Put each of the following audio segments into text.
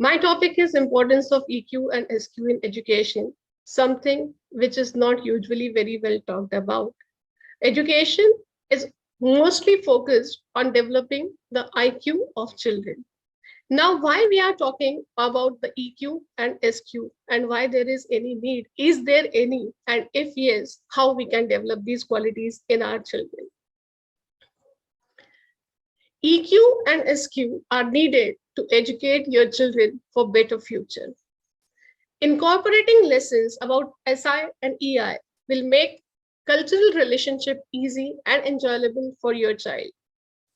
My topic is importance of EQ and SQ in education, something which is not usually very well talked about. Education is mostly focused on developing the IQ of children. Now, why we are talking about the EQ and SQ and why there is any need? Is there any? And if yes, how we can develop these qualities in our children? EQ and SQ are needed to educate your children for better future. Incorporating lessons about SI and EI will make cultural relationship easy and enjoyable for your child.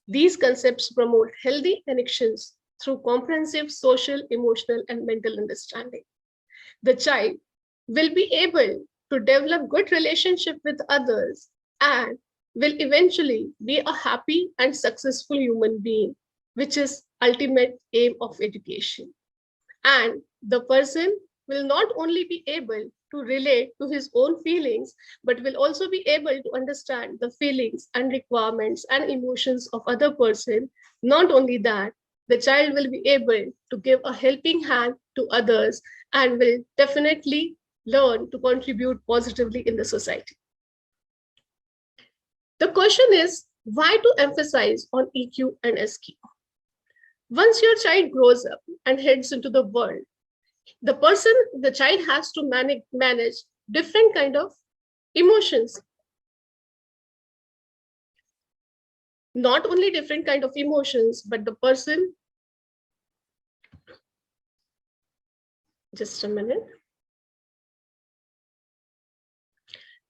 These concepts promote healthy connections through comprehensive social, emotional, and mental understanding. The child will be able to develop good relationship with others and will eventually be a happy and successful human being, which is ultimate aim of education. And the person will not only be able to relate to his own feelings, but will also be able to understand the feelings and requirements and emotions of other person. Not only that, the child will be able to give a helping hand to others and will definitely learn to contribute positively in the society. The question is, why to emphasize on EQ and SQ? Once your child grows up and heads into the world, the child has to manage different kind of emotions. Not only different kind of emotions, but the person, just a minute.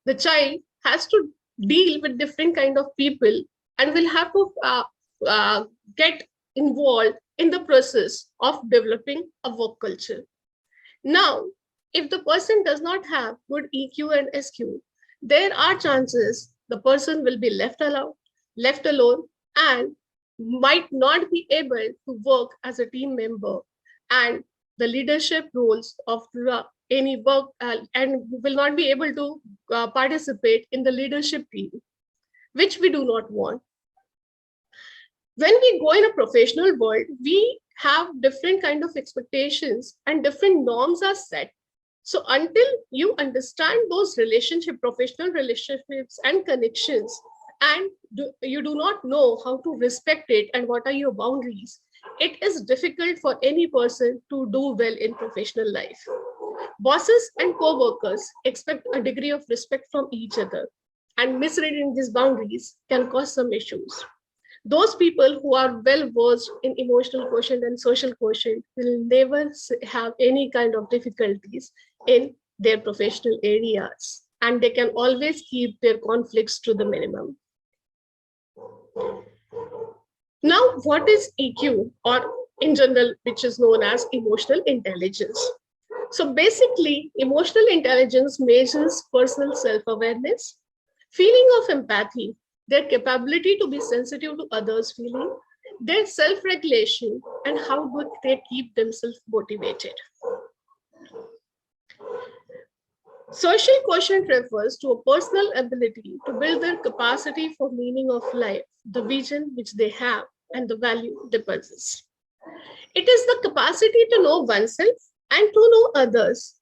The child has to deal with different kind of people and will have to get involved in the process of developing a work culture. Now, if the person does not have good EQ and SQ, there are chances the person will be left alone, and might not be able to work as a team member and the leadership roles of any work and will not be able to participate in the leadership team, which we do not want. When we go in a professional world, we have different kind of expectations and different norms are set. So until you understand those professional relationships and connections, and you do not know how to respect it and what are your boundaries, it is difficult for any person to do well in professional life. Bosses and co-workers expect a degree of respect from each other, and misreading these boundaries can cause some issues. Those people who are well versed in emotional quotient and social quotient will never have any kind of difficulties in their professional areas, and they can always keep their conflicts to the minimum. Now, what is EQ, or in general, which is known as emotional intelligence? So basically, emotional intelligence measures personal self-awareness, feeling of empathy, their capability to be sensitive to others' feeling, their self-regulation, and how do they keep themselves motivated. Social quotient refers to a personal ability to build their capacity for meaning of life, the vision which they have, and the value they possess. It is the capacity to know oneself and to know others.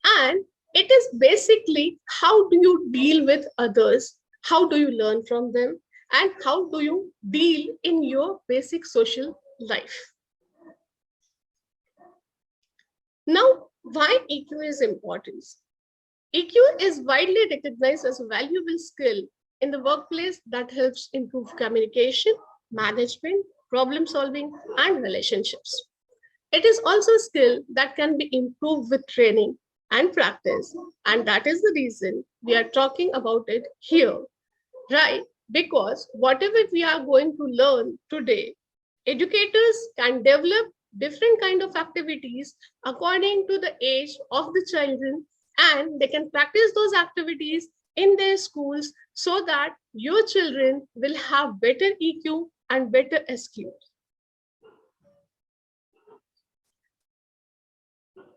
And it is basically how do you deal with others, how do you learn from them, and how do you deal in your basic social life. Now, why EQ is important? EQ is widely recognized as a valuable skill in the workplace that helps improve communication, management, problem solving, and relationships. It is also a skill that can be improved with training and practice, and that is the reason we are talking about it here, right? Because whatever we are going to learn today, educators can develop different kind of activities according to the age of the children, and they can practice those activities in their schools so that your children will have better EQ and better SQ.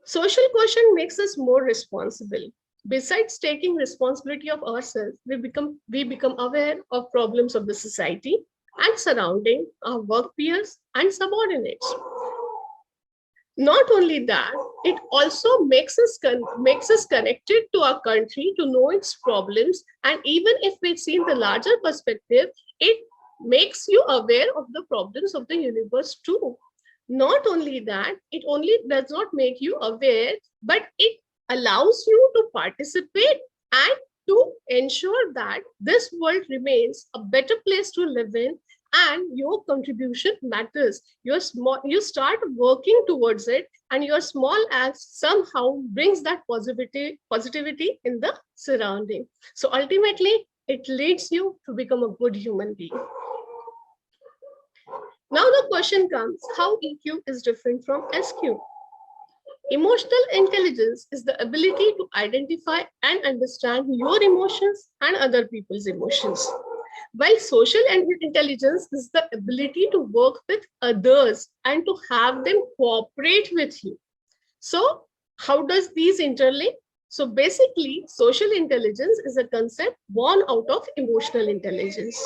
Social quotient makes us more responsible. Besides taking responsibility of ourselves, we become aware of problems of the society and surrounding our work peers and subordinates. Not only that, it also makes us connected to our country, to know its problems, and even if we see in the larger perspective, it makes you aware of the problems of the universe too. Not only that, it only does not make you aware, but it allows you to participate and to ensure that this world remains a better place to live in, and your contribution matters. You start working towards it, and your small acts somehow brings that positivity in the surrounding. So ultimately, it leads you to become a good human being. Now the question comes, how EQ is different from SQ? Emotional intelligence is the ability to identify and understand your emotions and other people's emotions. While social intelligence is the ability to work with others and to have them cooperate with you. So, how does these interlink? So, basically, social intelligence is a concept born out of emotional intelligence.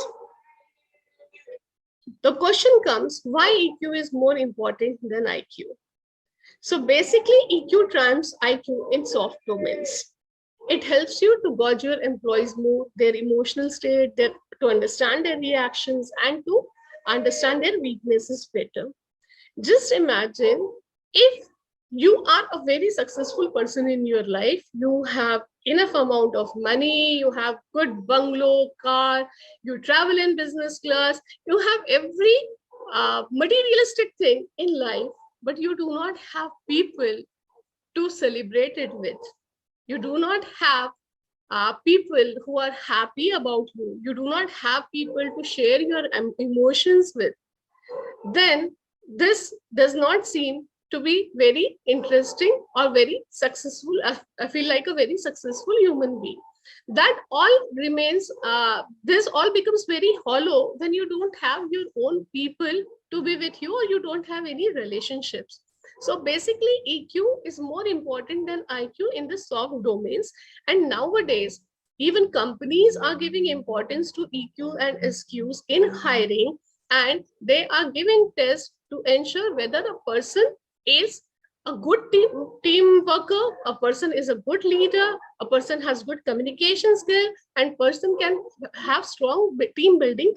The question comes, why EQ is more important than IQ? So basically, EQ trumps IQ in soft domains. It helps you to gauge your employees' mood, their emotional state, to understand their reactions, and to understand their weaknesses better. Just imagine if you are a very successful person in your life, you have enough amount of money, you have good bungalow, car, you travel in business class, you have every materialistic thing in life, but you do not have people to celebrate it with. You do not have people who are happy about you. You do not have people to share your emotions with. Then this does not seem to be very interesting or very successful. I feel like a very successful human being. That all remains, this all becomes very hollow when you don't have your own people to be with you, or you don't have any relationships. So basically, EQ is more important than IQ in the soft domains. And nowadays, even companies are giving importance to EQ and SQs in hiring, and they are giving tests to ensure whether a person is a good team worker, a person is a good leader, a person has good communication skill, and person can have strong team building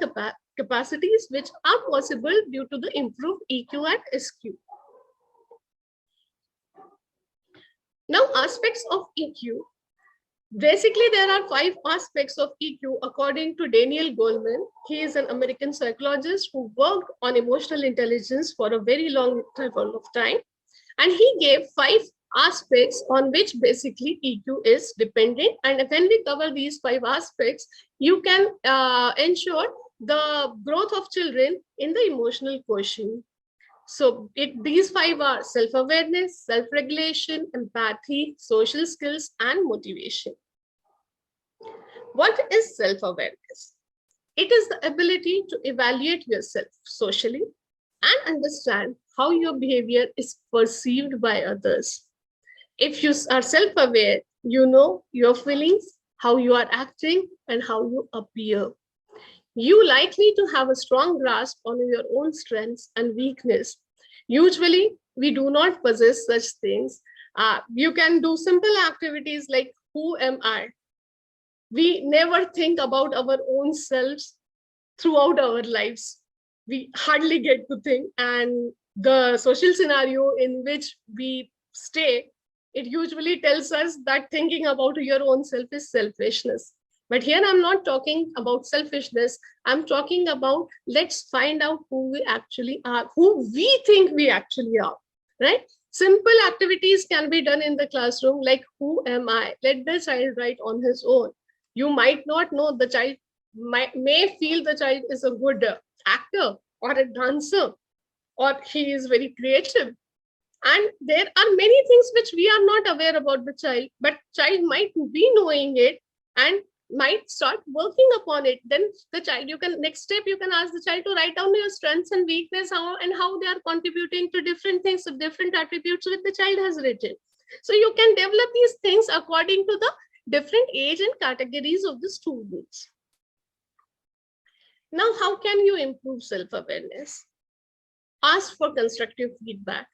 capacities, which are possible due to the improved EQ and SQ. Now, aspects of EQ. Basically, there are 5 aspects of EQ according to Daniel Goleman. He is an American psychologist who worked on emotional intelligence for a very long interval of time. And he gave 5 aspects on which basically EQ is dependent. And when we cover these 5 aspects, you can ensure the growth of children in the emotional quotient. So these 5 are self-awareness, self-regulation, empathy, social skills, and motivation. What is self-awareness? It is the ability to evaluate yourself socially and understand how your behavior is perceived by others. If you are self-aware, you know your feelings, how you are acting, and how you appear. You likely to have a strong grasp on your own strengths and weakness. Usually, we do not possess such things. You can do simple activities like, who am I? We never think about our own selves throughout our lives. We hardly get to think, and the social scenario in which we stay, it usually tells us that thinking about your own self is selfishness. But here I'm not talking about selfishness. I'm talking about, let's find out who we actually are, who we think we actually are, right? Simple activities can be done in the classroom, like, who am I? Let the child write on his own. You might not know, the child may feel the child is a good actor or a dancer, or he is very creative. And there are many things which we are not aware about the child, but child might be knowing it and might start working upon it. Then the child, next step, you can ask the child to write down your strengths and weakness, how they are contributing to different things, different attributes which the child has written. So you can develop these things according to the different age and categories of the students. Now, how can you improve self-awareness? Ask for constructive feedback.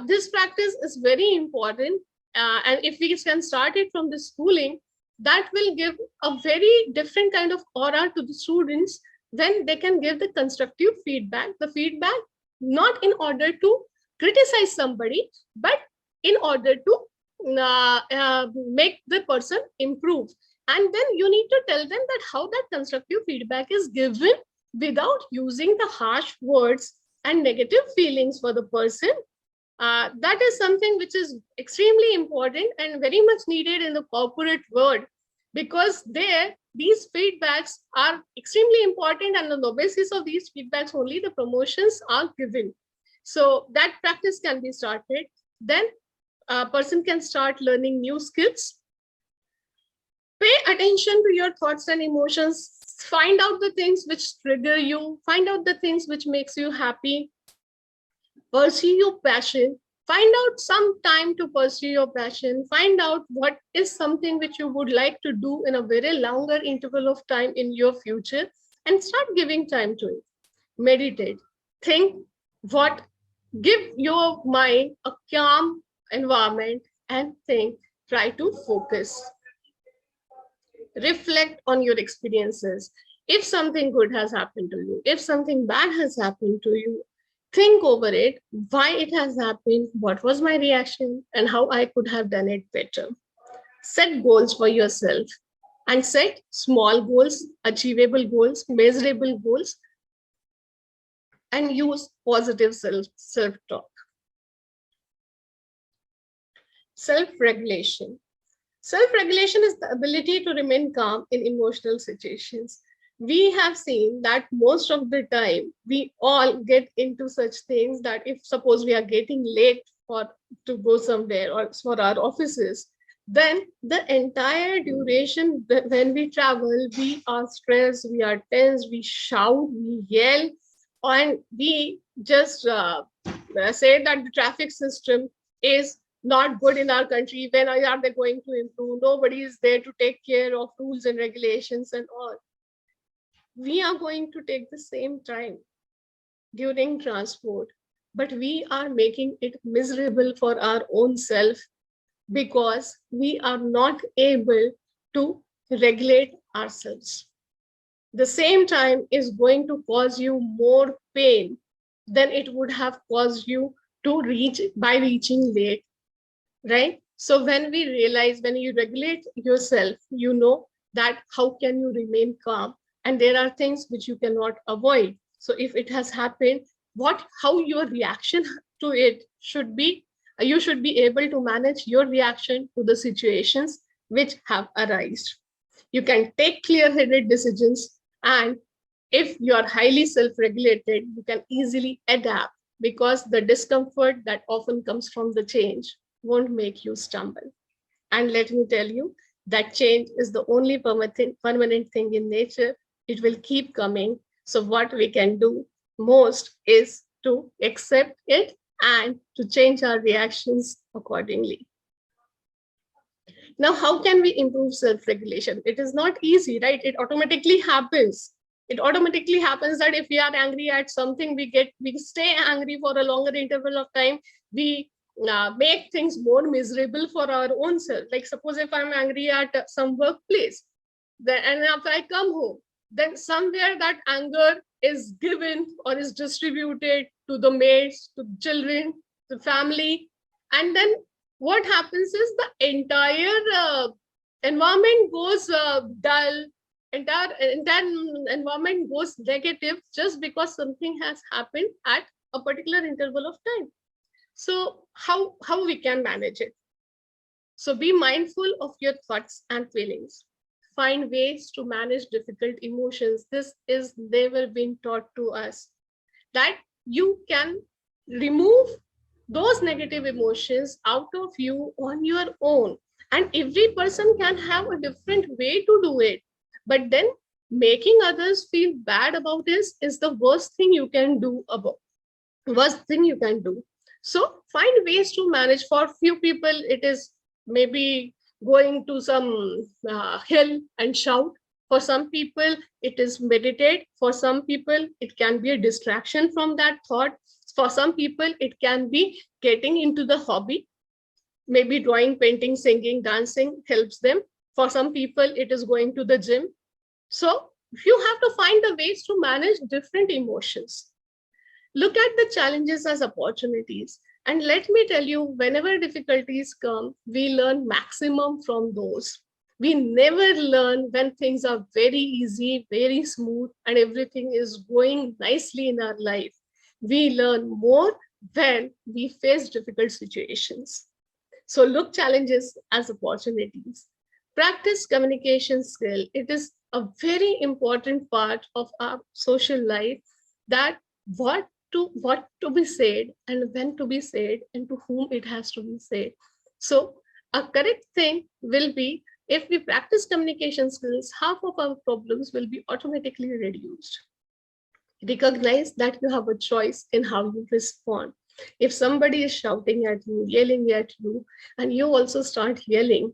This practice is very important. And if we can start it from the schooling, that will give a very different kind of aura to the students when they can give the constructive feedback. The feedback not in order to criticize somebody, but in order to make the person improve. And then you need to tell them that how that constructive feedback is given without using the harsh words and negative feelings for the person. That is something which is extremely important and very much needed in the corporate world, because there these feedbacks are extremely important, and on the basis of these feedbacks only the promotions are given. So that practice can be started. Then a person can start learning new skills. Pay attention to your thoughts and emotions. Find out the things which trigger you. Find out the things which makes you happy. Pursue your passion. Find out some time to pursue your passion. Find out what is something which you would like to do in a very longer interval of time in your future, and start giving time to it. Meditate. Think what, give your mind a calm environment and think, try to focus. Reflect on your experiences. If something good has happened to you, if something bad has happened to you, think over it, why it has happened, what was my reaction, and how I could have done it better. Set goals for yourself, and set small goals, achievable goals, measurable goals, and use positive self-talk. Self-regulation. Self-regulation is the ability to remain calm in emotional situations. We have seen that most of the time we all get into such things that if suppose we are getting late to go somewhere or for our offices, then the entire duration when we travel, we are stressed, we are tense, we shout, we yell, and we just say that the traffic system is not good in our country. When are they going to improve? Nobody is there to take care of rules and regulations and all. We are going to take the same time during transport, but we are making it miserable for our own self because we are not able to regulate ourselves. The same time is going to cause you more pain than it would have caused you to reach by reaching late, right? So when we realize, when you regulate yourself, you know that how can you remain calm, and there are things which you cannot avoid. So if it has happened, how your reaction to it should be, you should be able to manage your reaction to the situations which have arisen. You can take clear-headed decisions, and if you are highly self-regulated, you can easily adapt, because the discomfort that often comes from the change won't make you stumble. And let me tell you that change is the only permanent thing in nature. It will keep coming. So what we can do most is to accept it and to change our reactions accordingly. Now, how can we improve self-regulation? It is not easy, right? It automatically happens. It automatically happens that if we are angry at something, we stay angry for a longer interval of time. We make things more miserable for our own self. Like suppose if I'm angry at some workplace, and after I come home, then somewhere that anger is given or is distributed to the mates, to the children, the family. And then what happens is the entire environment goes dull, entire environment goes negative just because something has happened at a particular interval of time. So how we can manage it? So be mindful of your thoughts and feelings. Find ways to manage difficult emotions. This is never been taught to us, that you can remove those negative emotions out of you on your own. And every person can have a different way to do it. But then making others feel bad about this is the worst thing you can do. So find ways to manage. For few people, it is maybe going to some hill and shout. For some people, it is meditate. For some people, it can be a distraction from that thought. For some people, it can be getting into the hobby, maybe drawing, painting, singing, dancing helps them. For some people, it is going to the gym. So you have to find the ways to manage different emotions. Look at the challenges as opportunities. And let me tell you, whenever difficulties come, we learn maximum from those. We never learn when things are very easy, very smooth, and everything is going nicely in our life. We learn more when we face difficult situations. So look challenges as opportunities. Practice communication skill. It is a very important part of our social life, that what to be said and when to be said and to whom it has to be said. So a correct thing will be, if we practice communication skills, half of our problems will be automatically reduced. Recognize that you have a choice in how you respond. If somebody is shouting at you, yelling at you, and you also start yelling,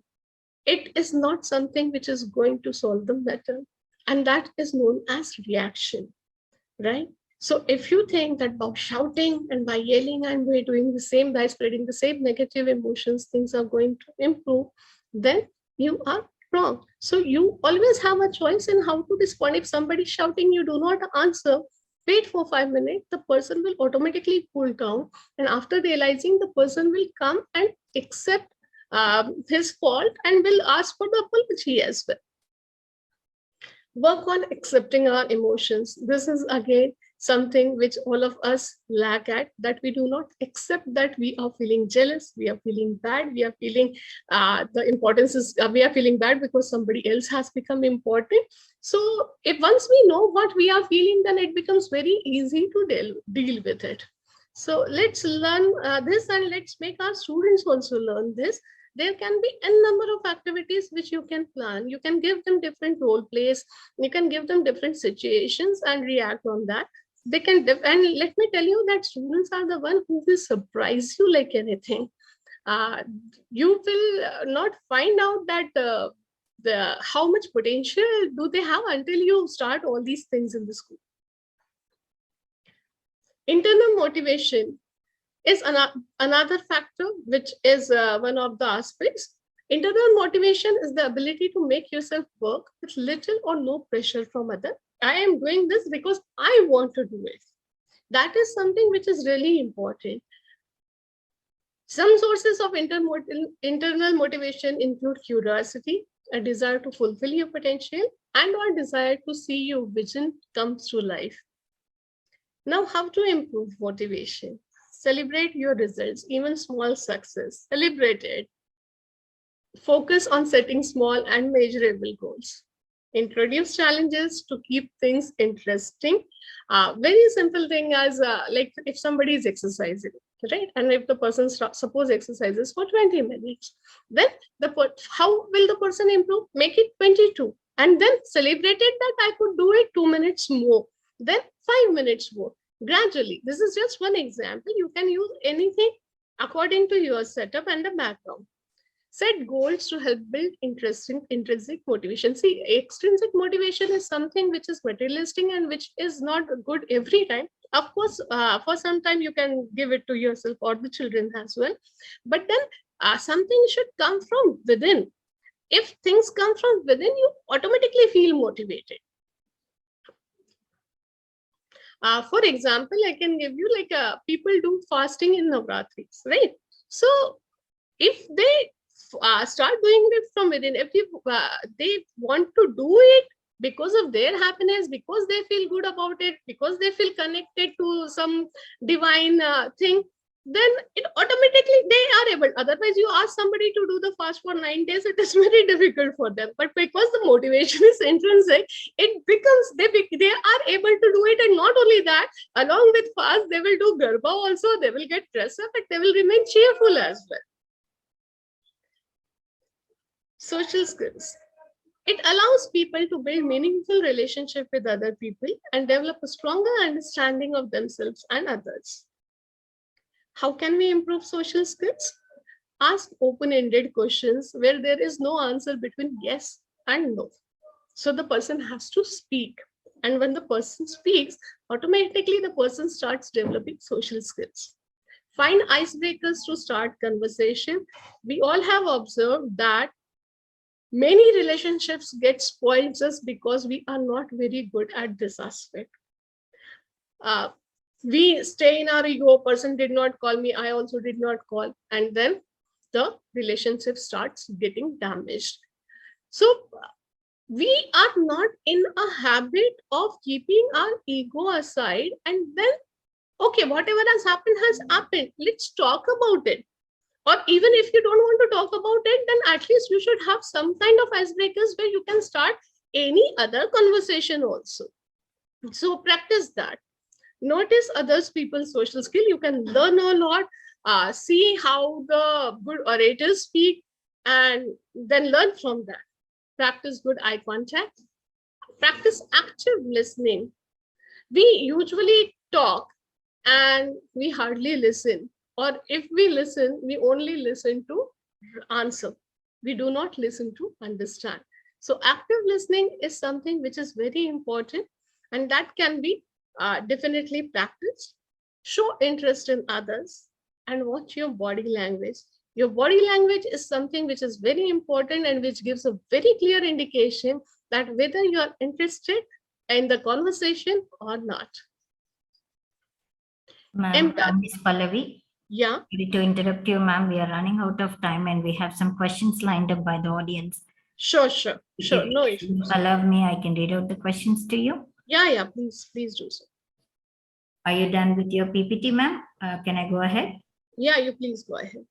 it is not something which is going to solve the matter. And that is known as reaction, right? So if you think that by shouting and by yelling and by doing the same, by spreading the same negative emotions, things are going to improve, then you are wrong. So you always have a choice in how to respond. If somebody is shouting, you do not answer. Wait for 5 minutes, the person will automatically cool down. And after realizing, the person will come and accept his fault and will ask for the apology as well. Work on accepting our emotions. This is again something which all of us lack at, that we do not accept that we are feeling jealous, we are feeling bad, we are feeling the importance is, we are feeling bad because somebody else has become important. So if once we know what we are feeling, then it becomes very easy to deal with it. So let's learn this, and let's make our students also learn this. There can be a number of activities which you can plan. You can give them different role plays, you can give them different situations and react on that. They can and let me tell you that students are the one who will surprise you like anything. You will not find out that how much potential do they have until you start all these things in the school. Internal motivation is another factor, which is one of the aspects. Internal motivation is the ability to make yourself work with little or no pressure from others. I am doing this because I want to do it. That is something which is really important. Some sources of internal motivation include curiosity, a desire to fulfill your potential, and or desire to see your vision come through life. Now, how to improve motivation? Celebrate your results, even small success. Celebrate it. Focus on setting small and measurable goals. Introduce challenges to keep things interesting. Very simple thing as like if somebody is exercising, right? And if the person suppose exercises for 20 minutes, then how will the person improve? Make it 22, and then celebrate it that I could do it 2 minutes more, then 5 minutes more. Gradually, this is just one example. You can use anything according to your setup and the background. Set goals to help build intrinsic motivation. See, extrinsic motivation is something which is materialistic and which is not good every time. Of course, for some time you can give it to yourself or the children as well. But then something should come from within. If things come from within, you automatically feel motivated. For example, I can give you like people do fasting in Navratris, right? So if they start doing it from within, if they want to do it because of their happiness, because they feel good about it, because they feel connected to some divine thing, then it automatically they are able. Otherwise, you ask somebody to do the fast for 9 days, it is very difficult for them. But because the motivation is intrinsic, it becomes they are able to do it. And not only that, along with fast, they will do garba also. They will get dressed up, and they will remain cheerful as well. Social skills. It allows people to build meaningful relationship with other people and develop a stronger understanding of themselves and others. How can we improve social skills? Ask open-ended questions where there is no answer between yes and no. So the person has to speak. And when the person speaks, automatically the person starts developing social skills. Find icebreakers to start conversation. We all have observed that many relationships get spoiled just because we are not very good at this aspect. Uh, we stay in our ego, person did not call me, I also did not call, and then the relationship starts getting damaged. So we are not in a habit of keeping our ego aside and then, okay, whatever has happened, let's talk about it. Or even if you don't want to talk about it, then at least you should have some kind of icebreakers where you can start any other conversation also. So practice that. Notice others people's social skill. You can learn a lot, see how the good orators speak, and then learn from that. Practice good eye contact. Practice active listening. We usually talk and we hardly listen. Or if we listen, we only listen to answer. We do not listen to understand. So active listening is something which is very important, and that can be definitely practiced. Show interest in others and watch your body language. Your body language is something which is very important and which gives a very clear indication that whether you are interested in the conversation or not. Ma'am, Miss Pallavi. Yeah. Sorry to interrupt you, ma'am. We are running out of time and we have some questions lined up by the audience. Sure. No if issues. Allow me, I can read out the questions to you. Yeah. Please do so. Are you done with your PPT, ma'am? Can I go ahead? Yeah, you please go ahead.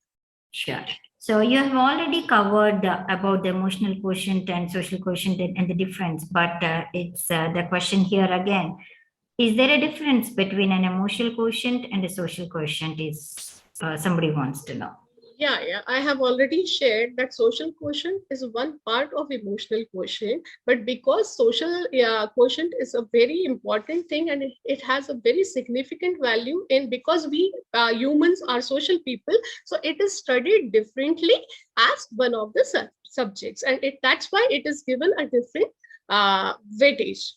Sure. So you have already covered about the emotional quotient and social quotient and the difference, but it's the question here again. Is there a difference between an emotional quotient and a social quotient? Is somebody wants to know. Yeah. I have already shared that social quotient is one part of emotional quotient, but because social quotient is a very important thing and it has a very significant value in, because we humans are social people, so it is studied differently as one of the subjects, and that's why it is given a different weightage.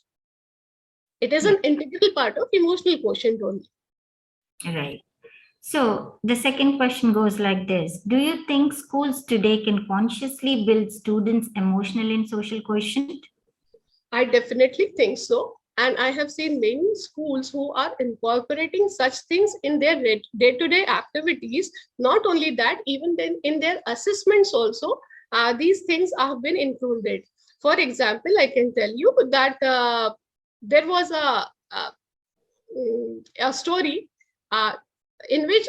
It is an integral part of emotional quotient only. Right. So the second question goes like this. Do you think schools today can consciously build students' emotional and social quotient? I definitely think so. And I have seen many schools who are incorporating such things in their day-to-day activities. Not only that, even then in their assessments also, these things have been included. For example, I can tell you that there was a story in which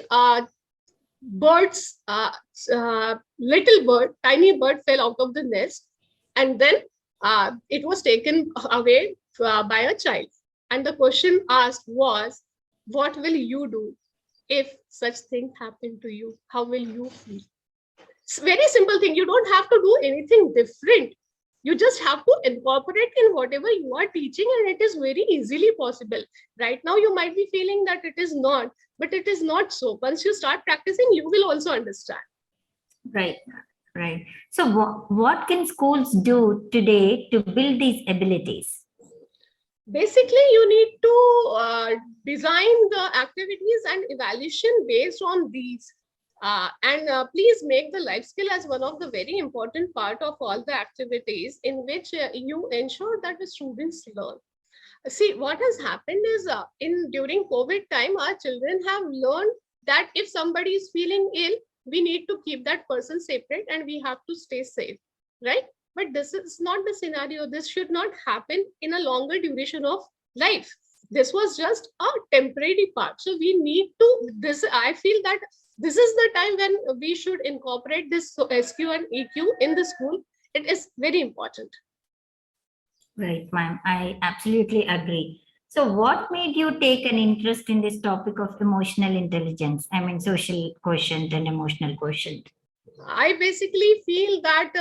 birds, little bird, tiny bird fell out of the nest, and then it was taken away by a child. And the question asked was, what will you do if such thing happened to you? How will you feel? It's a very simple thing. You don't have to do anything different. You just have to incorporate in whatever you are teaching, and it is very easily possible. Right now, you might be feeling that it is not, but it is not so. Once you start practicing, you will also understand. Right. So what can schools do today to build these abilities? Basically, you need to design the activities and evaluation based on these. And please make the life skill as one of the very important part of all the activities in which you ensure that the students learn. See, what has happened is during COVID time, our children have learned that if somebody is feeling ill, we need to keep that person separate and we have to stay safe, right? But this is not the scenario. This should not happen in a longer duration of life. This was just a temporary part. So we need to, I feel that this is the time when we should incorporate this SQ and EQ in the school. It is very important. Right, ma'am. I absolutely agree. So what made you take an interest in this topic of emotional intelligence? I mean, social quotient and emotional quotient. I basically feel that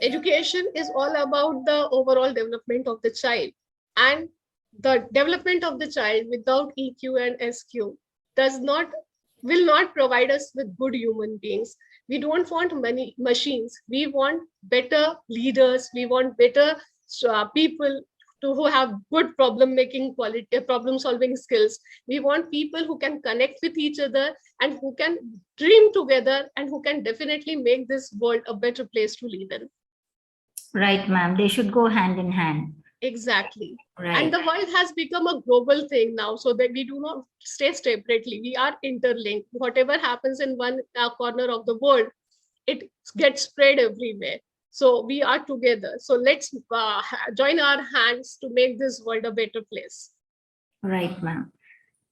education is all about the overall development of the child, and the development of the child without EQ and SQ will not provide us with good human beings. We don't want many machines. We want better leaders. We want better people who have good problem making quality, problem solving skills. We want people who can connect with each other and who can dream together and who can definitely make this world a better place to live in. Right, ma'am. They should go hand in hand. Exactly. Right. And the world has become a global thing now, so that we do not stay separately. We are interlinked. Whatever happens in one corner of the world, it gets spread everywhere. So we are together. So let's join our hands to make this world a better place. Right, ma'am.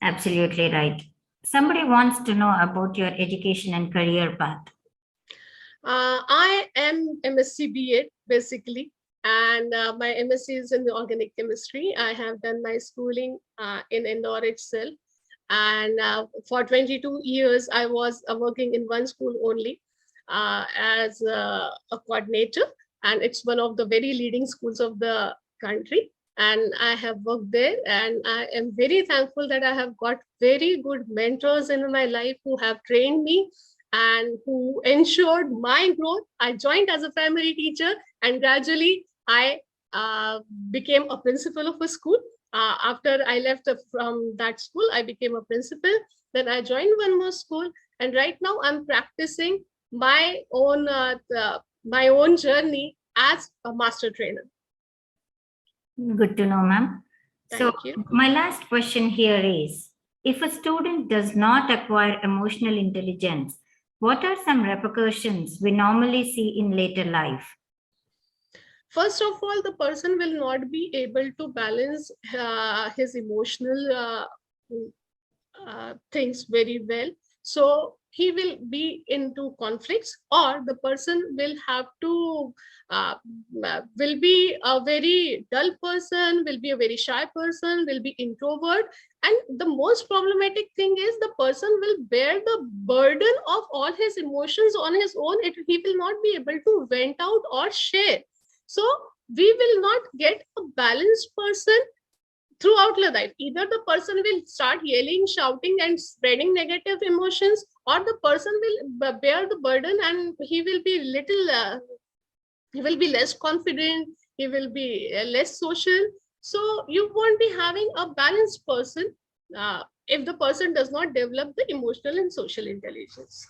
Absolutely right. Somebody wants to know about your education and career path. I am MSc BA basically, and my MSc is in the organic chemistry. I have done my schooling in Indore itself, and for 22 years I was working in one school only as a coordinator, and it's one of the very leading schools of the country. And I have worked there, and I am very thankful that I have got very good mentors in my life who have trained me and who ensured my growth. I joined as a primary teacher, and gradually I became a principal of a school. After I left from that school, I became a principal. Then I joined one more school, and right now I'm practicing my own journey as a master trainer. Good to know, ma'am. So Thank you. my last question here is, if a student does not acquire emotional intelligence, what are some repercussions we normally see in later life? First of all, the person will not be able to balance his emotional things very well. So he will be into conflicts, or the person will have to will be a very dull person, will be a very shy person, will be introvert. And the most problematic thing is the person will bear the burden of all his emotions on his own. He will not be able to vent out or share. So we will not get a balanced person throughout the life. Either the person will start yelling, shouting, and spreading negative emotions, or the person will bear the burden and he will be he will be less confident, he will be less social. So you won't be having a balanced person if the person does not develop the emotional and social intelligence.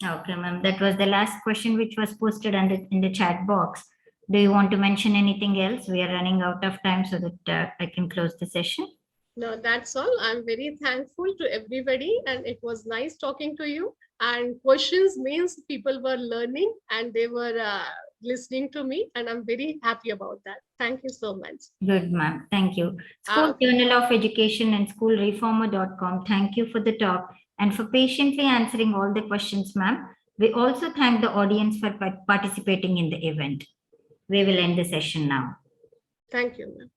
Okay, ma'am. That was the last question which was posted in the chat box. Do you want to mention anything else? We are running out of time, so that I can close the session. No, that's all. I'm very thankful to everybody, and it was nice talking to you. And questions means people were learning and they were listening to me, and I'm very happy about that. Thank you so much. Good, ma'am. Thank you. School Journal of Education and schoolreformer.com. Thank you for the talk and for patiently answering all the questions, ma'am. We also thank the audience for participating in the event. We will end the session now. Thank you, ma'am.